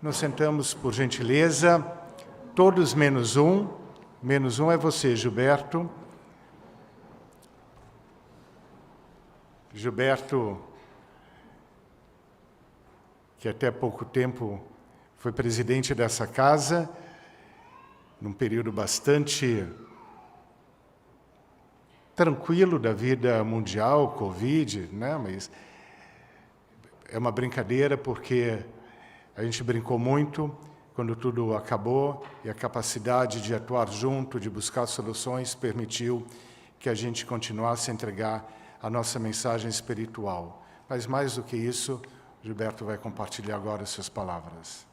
Nos sentamos, por gentileza, todos menos um. Menos um é você, Gilberto. Gilberto, que até pouco tempo foi presidente dessa casa, num período bastante tranquilo da vida mundial, Covid, né? Mas é uma brincadeira porque a gente brincou muito quando tudo acabou e a capacidade de atuar junto, de buscar soluções, permitiu que a gente continuasse a entregar a nossa mensagem espiritual. Mas mais do que isso, Gilberto vai compartilhar agora as suas palavras.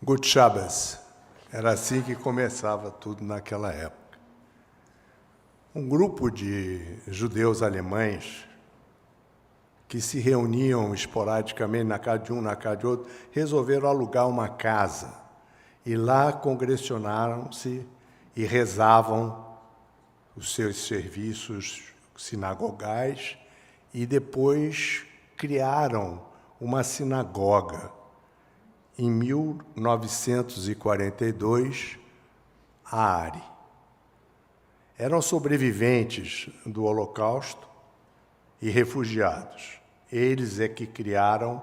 Gut Shabbos. Era assim que começava tudo naquela época. Um grupo de judeus alemães que se reuniam esporadicamente na casa de um, na casa de outro, resolveram alugar uma casa. E lá congregacionaram-se e rezavam os seus serviços sinagogais e depois criaram uma sinagoga. Em 1942, a Ari. Eram sobreviventes do Holocausto e refugiados. Eles é que criaram,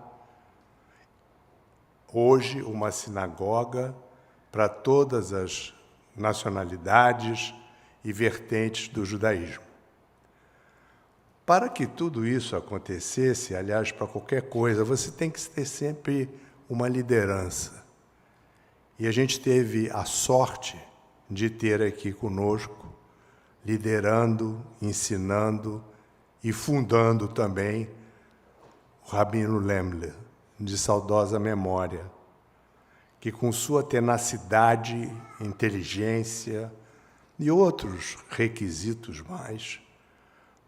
hoje, uma sinagoga para todas as nacionalidades e vertentes do judaísmo. Para que tudo isso acontecesse, aliás, para qualquer coisa, você tem que ter sempre uma liderança. E a gente teve a sorte de ter aqui conosco, liderando, ensinando e fundando também o Rabino Lemler, de saudosa memória, que com sua tenacidade, inteligência e outros requisitos mais,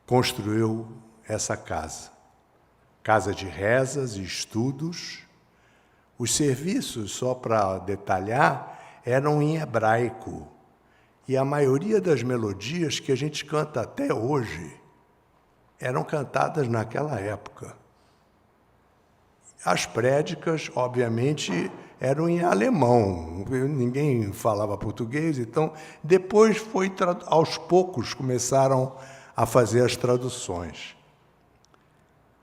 construiu essa casa. Casa de rezas e estudos. Os serviços, só para detalhar, eram em hebraico. E a maioria das melodias que a gente canta até hoje eram cantadas naquela época. As prédicas, obviamente, eram em alemão. Ninguém falava português, então depois aos poucos começaram a fazer as traduções.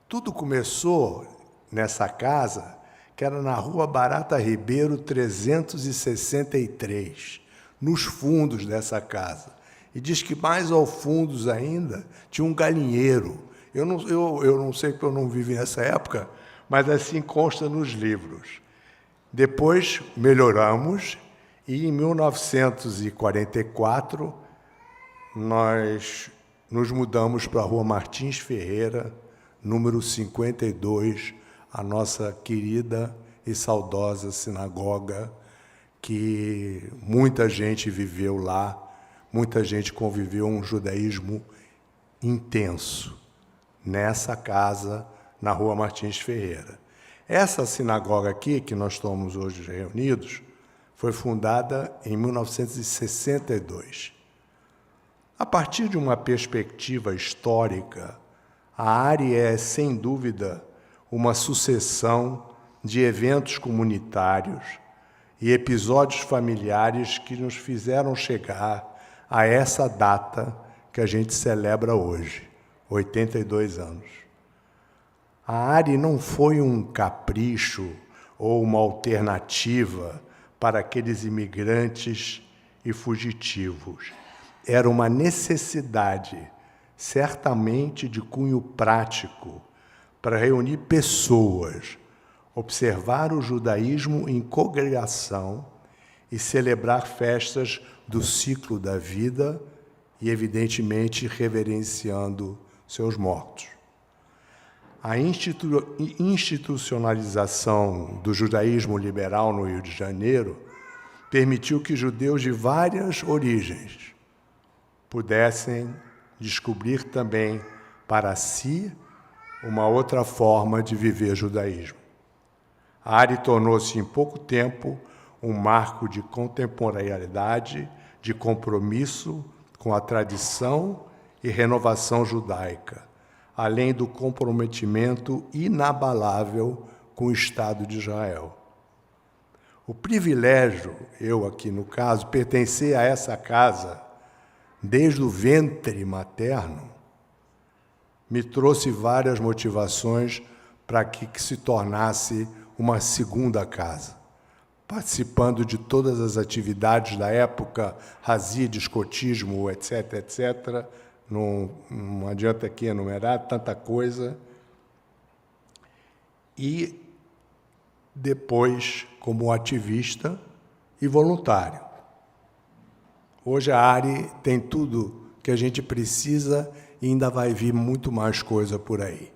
Tudo começou nessa casa, que era na Rua Barata Ribeiro 363, nos fundos dessa casa. E diz que mais ao fundo ainda tinha um galinheiro. Eu não sei porque eu não vivi nessa época, mas assim consta nos livros. Depois melhoramos e em 1944 nós nos mudamos para a Rua Martins Ferreira, número 52, a nossa querida e saudosa sinagoga, que muita gente viveu lá, muita gente conviveu um judaísmo intenso, nessa casa, na Rua Martins Ferreira. Essa sinagoga aqui, que nós estamos hoje reunidos, foi fundada em 1962. A partir de uma perspectiva histórica, a Ari é, sem dúvida, uma sucessão de eventos comunitários e episódios familiares que nos fizeram chegar a essa data que a gente celebra hoje, 82 anos. A Ari não foi um capricho ou uma alternativa para aqueles imigrantes e fugitivos. Era uma necessidade, certamente de cunho prático, para reunir pessoas, observar o judaísmo em congregação e celebrar festas do ciclo da vida e, evidentemente, reverenciando seus mortos. A institucionalização do judaísmo liberal no Rio de Janeiro permitiu que judeus de várias origens pudessem descobrir também para si uma outra forma de viver judaísmo. A Ari tornou-se, em pouco tempo, um marco de contemporaneidade, de compromisso com a tradição e renovação judaica, além do comprometimento inabalável com o Estado de Israel. O privilégio, eu aqui no caso, pertencer a essa casa desde o ventre materno, me trouxe várias motivações para que se tornasse uma segunda casa, participando de todas as atividades da época, Hazid, escotismo, etc., etc. Não adianta aqui enumerar tanta coisa. E depois, como ativista e voluntário. Hoje a ARI tem tudo que a gente precisa e ainda vai vir muito mais coisa por aí.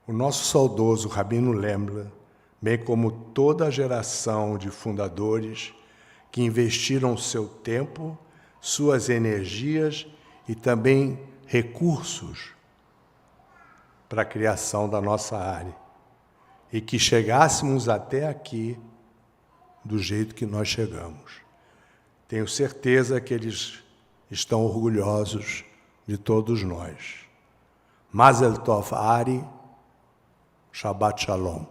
O nosso saudoso Rabino Lemler, bem como toda a geração de fundadores que investiram seu tempo, suas energias e também recursos para a criação da nossa área, e que chegássemos até aqui do jeito que nós chegamos. Tenho certeza que eles estão orgulhosos de todos nós. Mazel Tov Ari, Shabbat Shalom.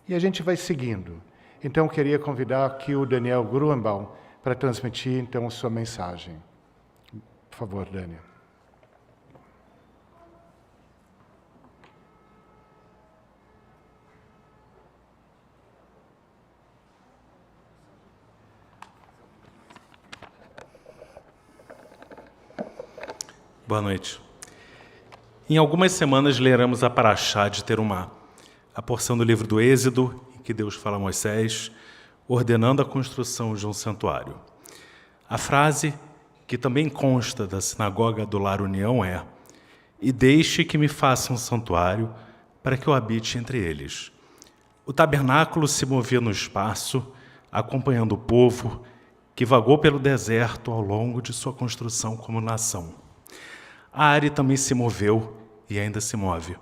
E a gente vai seguindo. Então, eu queria convidar aqui o Daniel Gruenbaum para transmitir, então, sua mensagem. Por favor, Daniel. Boa noite. Em algumas semanas leremos a Parashá de Terumá, a porção do livro do Êxodo, em que Deus fala a Moisés, ordenando a construção de um santuário. A frase, que também consta da sinagoga do Lar União, é: "E deixe que me faça um santuário para que eu habite entre eles." O tabernáculo se movia no espaço, acompanhando o povo que vagou pelo deserto ao longo de sua construção como nação. A ARI também se moveu e ainda se move.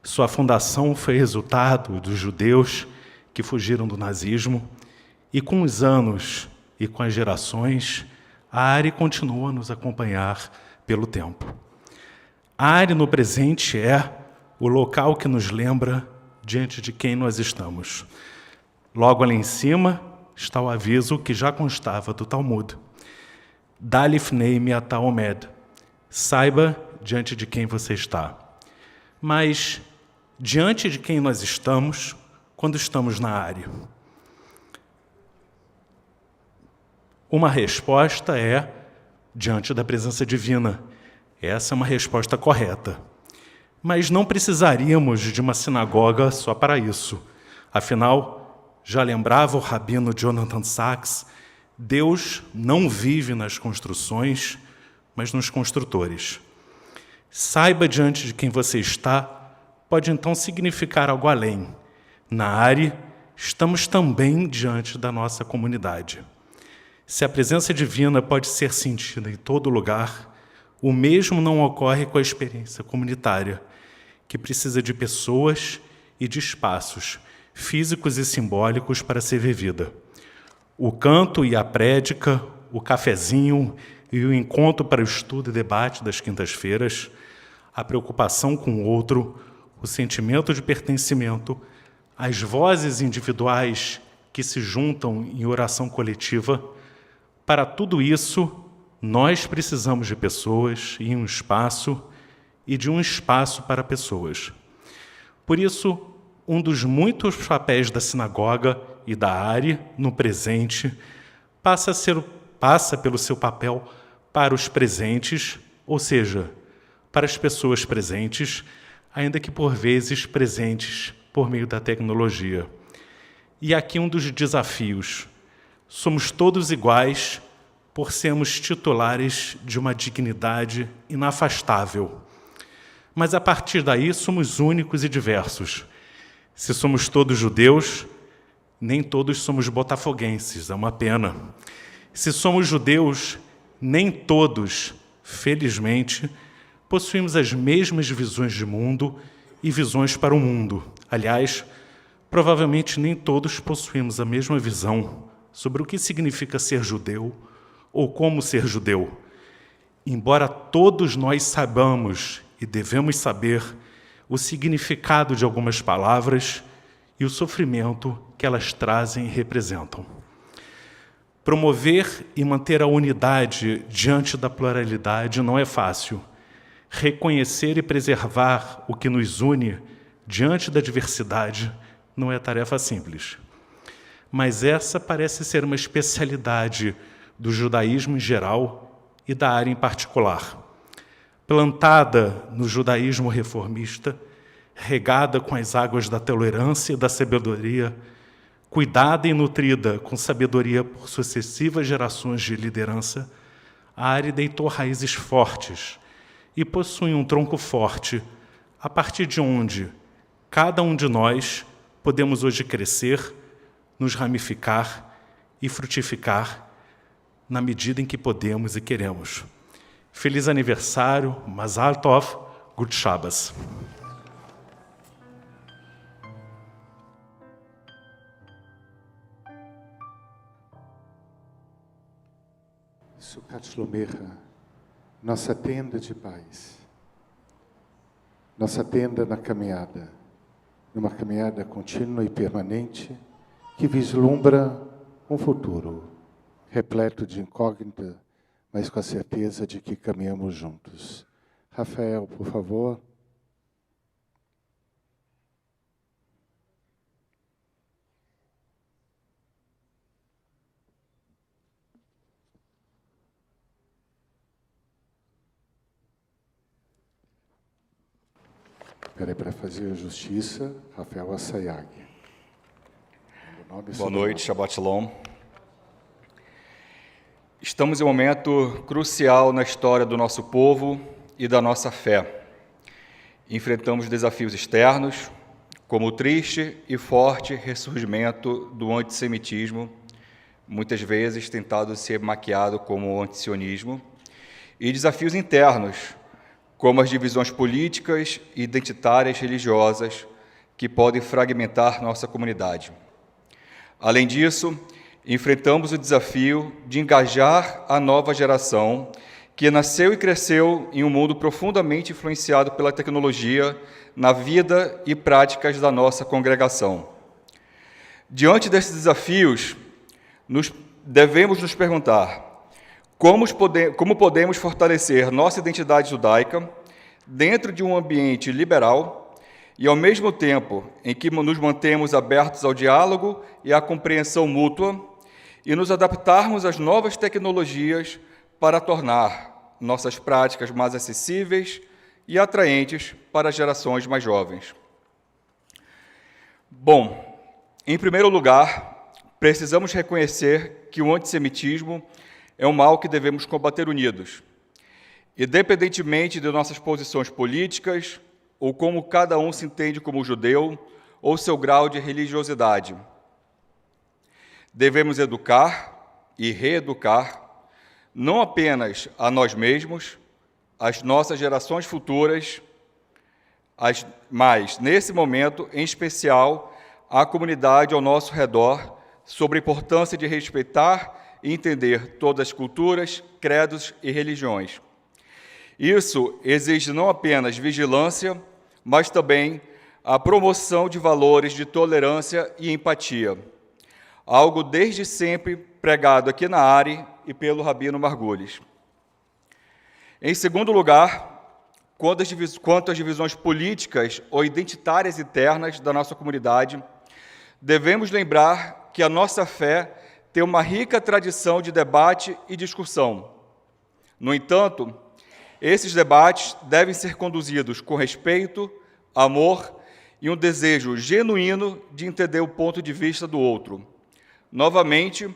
Sua fundação foi resultado dos judeus que fugiram do nazismo, e com os anos e com as gerações, a ARI continua a nos acompanhar pelo tempo. A ARI no presente é o local que nos lembra diante de quem nós estamos. Logo ali em cima está o aviso que já constava do Talmud. Dalifnei miata omed. Saiba diante de quem você está. Mas diante de quem nós estamos quando estamos na área? Uma resposta é diante da presença divina. Essa é uma resposta correta. Mas não precisaríamos de uma sinagoga só para isso. Afinal, já lembrava o rabino Jonathan Sacks, Deus não vive nas construções, mas nos construtores. Saiba diante de quem você está, pode então significar algo além. Na ARI, estamos também diante da nossa comunidade. Se a presença divina pode ser sentida em todo lugar, o mesmo não ocorre com a experiência comunitária, que precisa de pessoas e de espaços físicos e simbólicos para ser vivida. O canto e a prédica, o cafezinho e o encontro para o estudo e debate das quintas-feiras, a preocupação com o outro, o sentimento de pertencimento, as vozes individuais que se juntam em oração coletiva, para tudo isso, nós precisamos de pessoas e um espaço, e de um espaço para pessoas. Por isso, um dos muitos papéis da sinagoga e da ARI no presente passa pelo seu papel para os presentes, ou seja, para as pessoas presentes, ainda que por vezes presentes por meio da tecnologia. E aqui um dos desafios. Somos todos iguais por sermos titulares de uma dignidade inafastável. Mas a partir daí somos únicos e diversos. Se somos todos judeus, nem todos somos botafoguenses, é uma pena. Se somos judeus, nem todos, felizmente, possuímos as mesmas visões de mundo e visões para o mundo. Aliás, provavelmente nem todos possuímos a mesma visão sobre o que significa ser judeu ou como ser judeu. embora todos nós saibamos e devemos saber o significado de algumas palavras e o sofrimento que elas trazem e representam. Promover e manter a unidade diante da pluralidade não é fácil. Reconhecer e preservar o que nos une diante da diversidade não é tarefa simples. Mas essa parece ser uma especialidade do judaísmo em geral e da área em particular. Plantada no judaísmo reformista, regada com as águas da tolerância e da sabedoria, cuidada e nutrida com sabedoria por sucessivas gerações de liderança, a área deitou raízes fortes e possui um tronco forte, a partir de onde cada um de nós podemos hoje crescer, nos ramificar e frutificar na medida em que podemos e queremos. Feliz aniversário, Mazal Tov, Gut Shabbos. Sukkot Shlomecha, nossa tenda de paz, nossa tenda na caminhada, numa caminhada contínua e permanente que vislumbra um futuro repleto de incógnita, mas com a certeza de que caminhamos juntos. Rafael, por favor. Peraí, para fazer a justiça, Rafael Assayag. Boa noite, Shabbat Shalom. Estamos em um momento crucial na história do nosso povo e da nossa fé. Enfrentamos desafios externos, como o triste e forte ressurgimento do antissemitismo, muitas vezes tentado ser maquiado como antisionismo, e desafios internos, como as divisões políticas, identitárias, religiosas, que podem fragmentar nossa comunidade. Além disso, enfrentamos o desafio de engajar a nova geração que nasceu e cresceu em um mundo profundamente influenciado pela tecnologia na vida e práticas da nossa congregação. Diante desses desafios, devemos nos perguntar: como podemos fortalecer nossa identidade judaica dentro de um ambiente liberal e, ao mesmo tempo em que nos mantemos abertos ao diálogo e à compreensão mútua e nos adaptarmos às novas tecnologias para tornar nossas práticas mais acessíveis e atraentes para gerações mais jovens? Bom, em primeiro lugar, precisamos reconhecer que o antissemitismo é um mal que devemos combater unidos, independentemente de nossas posições políticas ou como cada um se entende como judeu ou seu grau de religiosidade. Devemos educar e reeducar não apenas a nós mesmos, as nossas gerações futuras, mas, nesse momento, em especial, a comunidade ao nosso redor, sobre a importância de respeitar e entender todas as culturas, credos e religiões. Isso exige não apenas vigilância, mas também a promoção de valores de tolerância e empatia, algo desde sempre pregado aqui na ARI e pelo Rabino Margulis. Em segundo lugar, quanto às divisões políticas ou identitárias internas da nossa comunidade, devemos lembrar que a nossa fé tem uma rica tradição de debate e discussão. No entanto, esses debates devem ser conduzidos com respeito, amor e um desejo genuíno de entender o ponto de vista do outro. Novamente,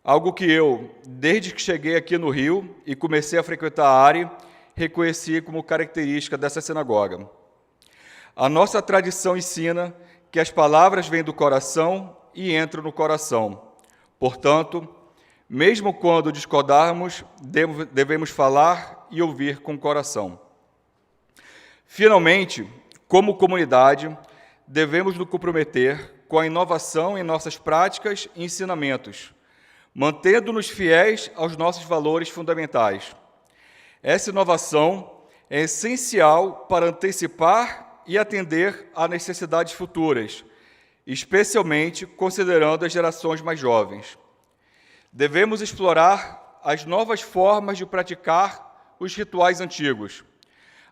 algo que eu, desde que cheguei aqui no Rio e comecei a frequentar a ARI, reconheci como característica dessa sinagoga. A nossa tradição ensina que as palavras vêm do coração e entram no coração. Portanto, mesmo quando discordarmos, devemos falar e ouvir com o coração. Finalmente, como comunidade, devemos nos comprometer com a inovação em nossas práticas e ensinamentos, mantendo-nos fiéis aos nossos valores fundamentais. Essa inovação é essencial para antecipar e atender a necessidades futuras, especialmente considerando as gerações mais jovens. Devemos explorar as novas formas de praticar os rituais antigos,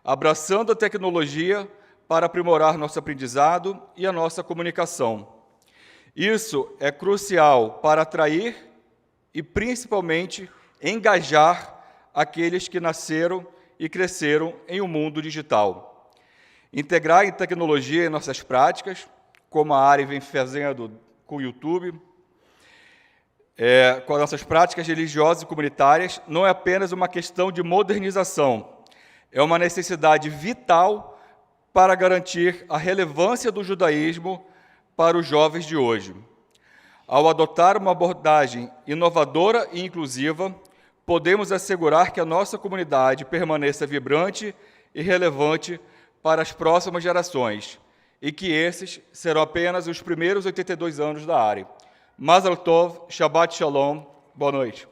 abraçando a tecnologia para aprimorar nosso aprendizado e a nossa comunicação. Isso é crucial para atrair e, principalmente, engajar aqueles que nasceram e cresceram em um mundo digital. Integrar a tecnologia em nossas práticas, como a Ari vem fazendo com o YouTube, com as nossas práticas religiosas e comunitárias, não é apenas uma questão de modernização, é uma necessidade vital para garantir a relevância do judaísmo para os jovens de hoje. Ao adotar uma abordagem inovadora e inclusiva, podemos assegurar que a nossa comunidade permaneça vibrante e relevante para as próximas gerações, e que esses serão apenas os primeiros 82 anos da Ari. Mazel Tov, Shabbat Shalom, boa noite.